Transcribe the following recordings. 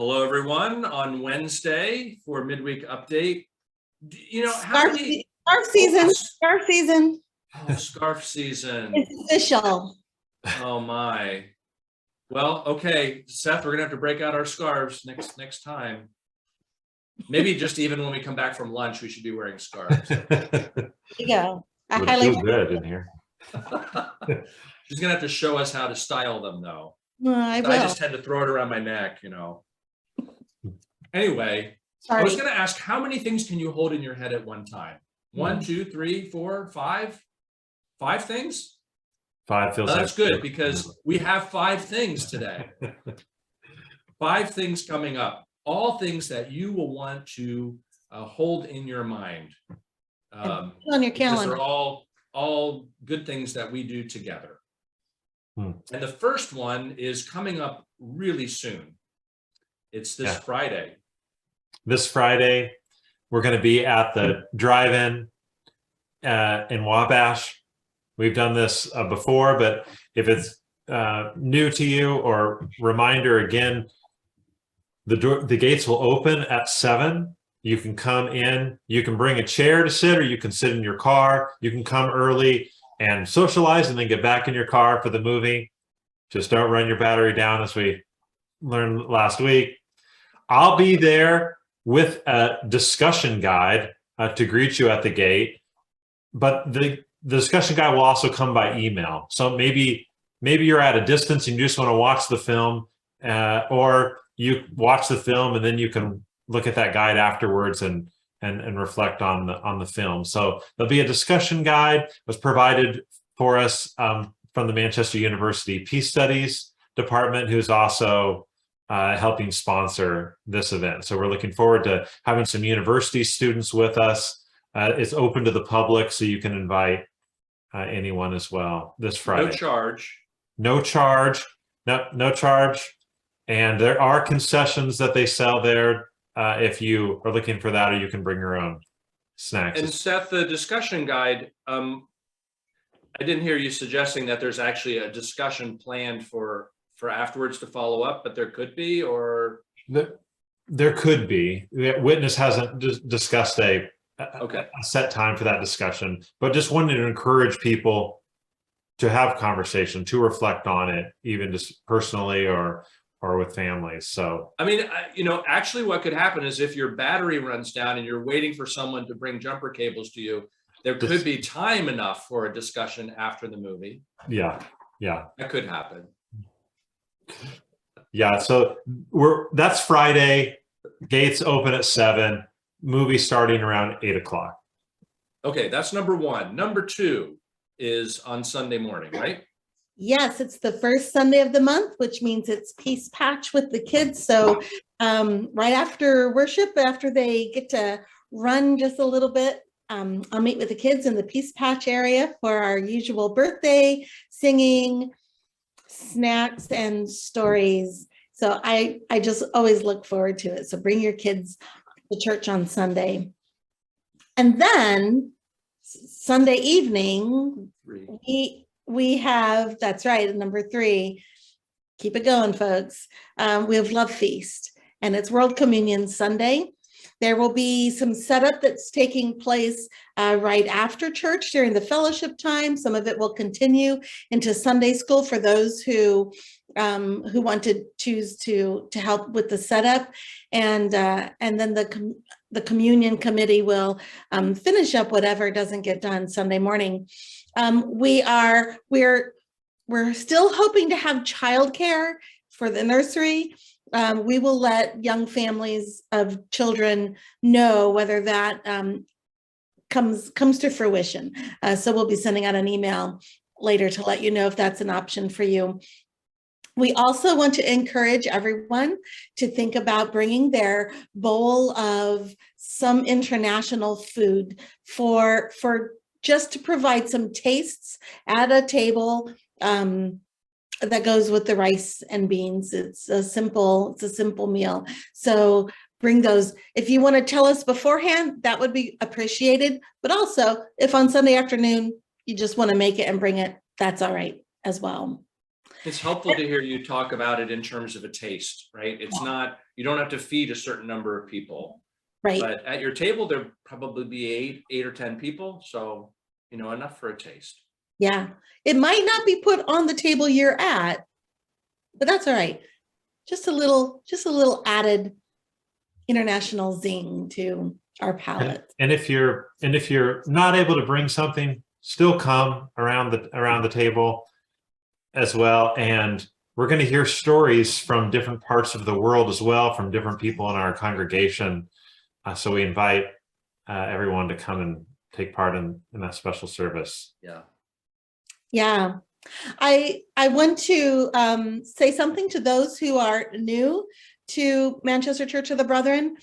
Hello, everyone, on Wednesday for Midweek Update. You know, Scarf season. Scarf season. Oh, scarf season. It's official. Oh, my. Well, okay, Seth, we're going to have to break out our scarves next time. Maybe just even when we come back from lunch, we should be wearing scarves. There you go. It feels good in here. She's going to have to show us how to style them, though. I will. I just had to throw it around my neck, you know. Anyway, Sorry. I was going to ask, how many things can you hold in your head at one time? 1, 2, 3, 4, 5? 5 things? 5 feels That's like good because we have 5 things today. 5 things coming up. All things that you will want to hold in your mind. On your Because calendar. they're all good things that we do together. And the first one is coming up really soon. It's this Friday. This Friday, we're going to be at the DriveIn in Wabash. We've done this before, but if it's new to you or reminder again, the gates will open at 7. You can come in, you can bring a chair to sit, or you can sit in your car. You can come early and socialize and then get back in your car for the movie. Just don't run your battery down, as we learned last week. I'll be there with a discussion guide to greet you at the gate, but the discussion guide will also come by email. So maybe you're at a distance and you just want to watch the film, or you watch the film and then you can look at that guide afterwards and reflect on the film. So there'll be a discussion guide was provided for us from the Manchester University Peace Studies Department, who's also helping sponsor this event. So we're looking forward to having some university students with us. It's open to the public, so you can invite anyone as well this Friday. No charge. No charge. No charge. And there are concessions that they sell there if you are looking for that, or you can bring your own snacks. And Seth, the discussion guide, I didn't hear you suggesting that there's actually a discussion planned for afterwards to follow up, but there could be, or there could be. Witness hasn't discussed a set time for that discussion, but just wanted to encourage people to have conversation, to reflect on it, even just personally or with families. So I mean, actually what could happen is if your battery runs down and you're waiting for someone to bring jumper cables to you, there could be time enough for a discussion after the movie. Yeah That could happen. Yeah, so that's Friday. Gates open at 7. Movie starting around 8 o'clock. Okay, that's number 1. Number 2 is on Sunday morning, right? Yes, it's the first Sunday of the month, which means it's Peace Patch with the kids. So right after worship, after they get to run just a little bit, I'll meet with the kids in the Peace Patch area for our usual birthday singing, snacks, and stories. So I just always look forward to it. So bring your kids to church on Sunday. And then Sunday evening, we have, that's right, number 3, keep it going, folks. We have Love Feast, and it's World Communion Sunday. There will be some setup that's taking place right after church during the fellowship time. Some of it will continue into Sunday school for those who want to choose to help with the setup, and then the communion committee will finish up whatever doesn't get done Sunday morning. We're still hoping to have childcare for the nursery. We will let young families of children know whether that comes to fruition. So we'll be sending out an email later to let you know if that's an option for you. We also want to encourage everyone to think about bringing their bowl of some international food for just to provide some tastes at a table that goes with the rice and beans. It's a simple meal. So bring those. If you want to tell us beforehand, that would be appreciated. But also, if on Sunday afternoon you just want to make it and bring it, that's all right as well. It's helpful to hear you talk about it in terms of a taste, right? It's not, you don't have to feed a certain number of people, Right. but at your table, there probably be eight or 10 people. So, enough for a taste. Yeah. It might not be put on the table you're at, but that's all right. Just a little added international zing to our palate. And if you're not able to bring something, still come around the table as well. And we're going to hear stories from different parts of the world as well, from different people in our congregation. So we invite everyone to come and take part in that special service. Yeah. Yeah. I want to say something to those who are new to Manchester Church of the Brethren.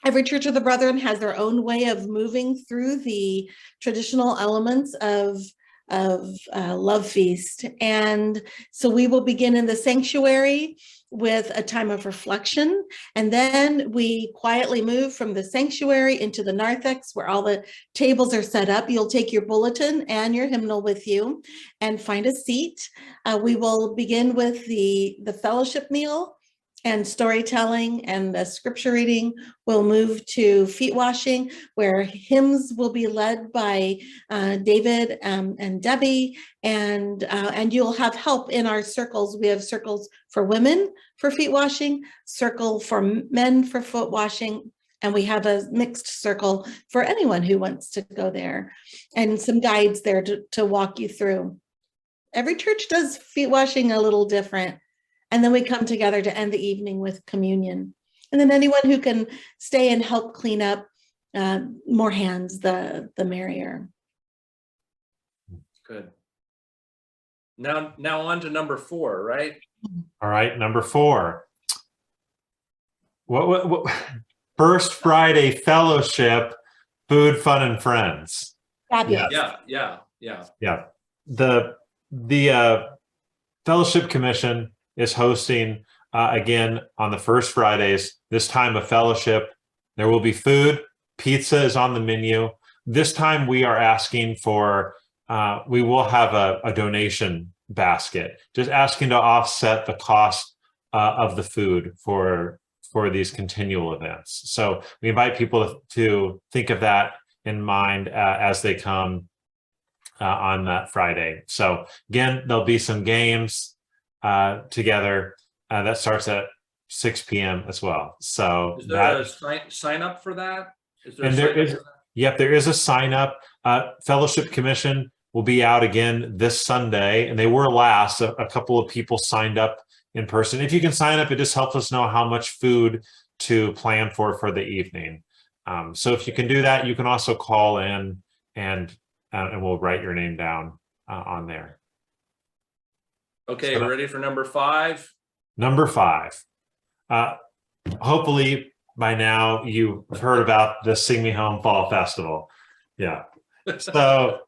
Every Church of the Brethren has their own way of moving through the traditional elements of Love Feast. And so we will begin in the sanctuary with a time of reflection. And then we quietly move from the sanctuary into the narthex where all the tables are set up. You'll take your bulletin and your hymnal with you and find a seat. We will begin with the fellowship meal and storytelling and the scripture reading. We'll move to feet washing, where hymns will be led by David and Debbie, and you'll have help in our circles. We have circles for women for feet washing, circle for men for foot washing, and we have a mixed circle for anyone who wants to go there, and some guides there to walk you through. Every church does feet washing a little different. And then we come together to end the evening with communion. And then anyone who can stay and help clean up, more hands, the merrier. Good. Now on to number 4, right? All right, number 4. What First Friday fellowship, food, fun, and friends. Fabulous. Yeah. The Fellowship Commission is hosting again on the first Fridays, this time of fellowship. There will be food. Pizza is on the menu. This time we are asking for, we will have a donation basket, just asking to offset the cost of the food for these continual events. So we invite people to think of that in mind as they come on that Friday. So again, there'll be some games together that starts at 6 p.m. as well. So is there a sign up for that? Yep, there is a sign up. Fellowship Commission will be out again this Sunday, and they were last. A couple of people signed up in person. If you can sign up, it just helps us know how much food to plan for the evening. So if you can do that, you can also call in and we'll write your name down on there. Okay, we're ready for number 5. Number 5. Hopefully by now you've heard about the Sing Me Home Fall Festival. Yeah. So,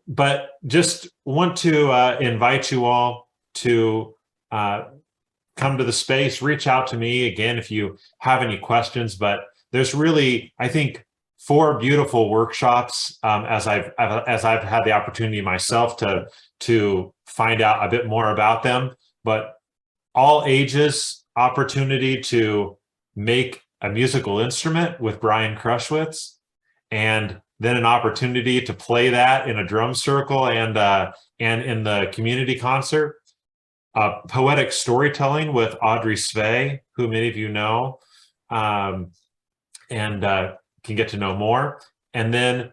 but just want to invite you all to come to the space, reach out to me again if you have any questions. But there's really, I think, 4 beautiful workshops as I've had the opportunity myself to find out a bit more about them, but all ages opportunity to make a musical instrument with Brian Krushwitz, and then an opportunity to play that in a drum circle and in the community concert. Poetic storytelling with Audrey Svay, who many of you know, and can get to know more. And then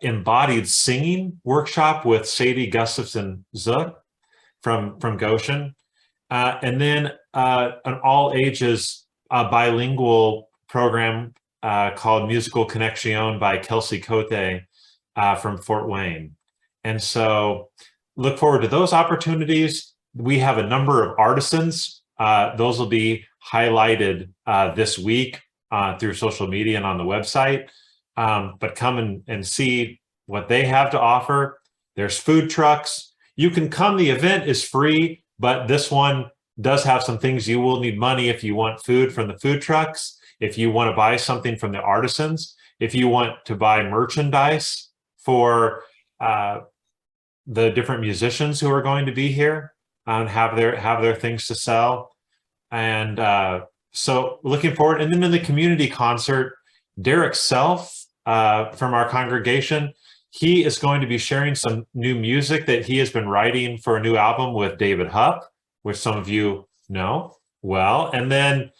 embodied singing workshop with Sadie Gustafson Zook from Goshen. And then an all ages bilingual program called Musical Connection by Kelsey Cote from Fort Wayne. And so look forward to those opportunities. We have a number of artisans. Those will be highlighted this week through social media and on the website. But come and see what they have to offer. There's food trucks. You can come, the event is free, but this one does have some things you will need money if you want food from the food trucks, if you want to buy something from the artisans, if you want to buy merchandise for the different musicians who are going to be here and have their things to sell. And so looking forward. And then in the community concert, Derek Self from our congregation, he is going to be sharing some new music that he has been writing for a new album with David Hupp, which some of you know well. And then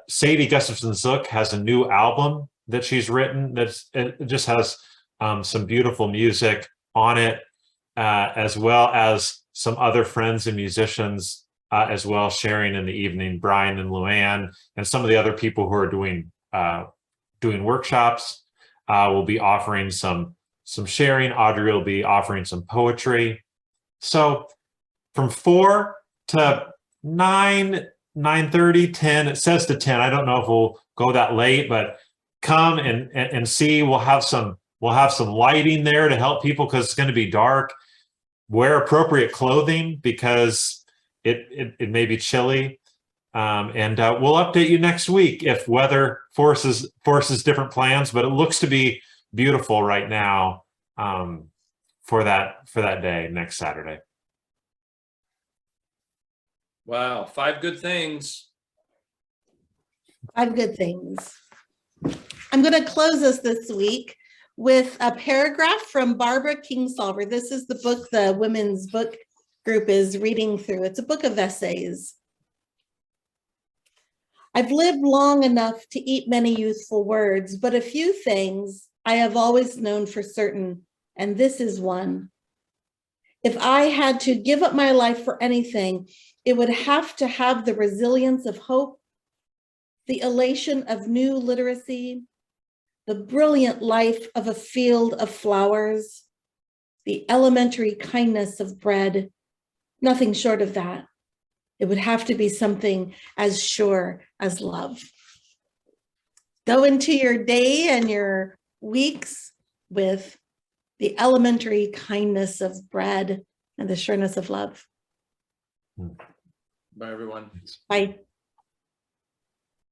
Sadie Gustafson-Zook has a new album that she's written it just has some beautiful music on it, as well as some other friends and musicians as well sharing in the evening. Brian and Luann and some of the other people who are doing workshops will be offering some sharing. Audrey will be offering some poetry. So from 4 to 9, 9:30, 10, it says to 10. I don't know if we'll go that late, but come and see. We'll have some lighting there to help people because it's going to be dark. Wear appropriate clothing because it may be chilly. And we'll update you next week if weather forces different plans, but it looks to be beautiful right now for that day next Saturday. Wow, 5 good things. 5 good things. I'm going to close us this week with a paragraph from Barbara Kingsolver. This is the book the women's book group is reading through. It's a book of essays. I've lived long enough to eat many youthful words, but a few things I have always known for certain, and this is one. If I had to give up my life for anything, it would have to have the resilience of hope, the elation of new literacy, the brilliant life of a field of flowers, the elementary kindness of bread, nothing short of that. It would have to be something as sure as love. Go into your day and your weeks with the elementary kindness of bread and the sureness of love. Bye, everyone. Bye.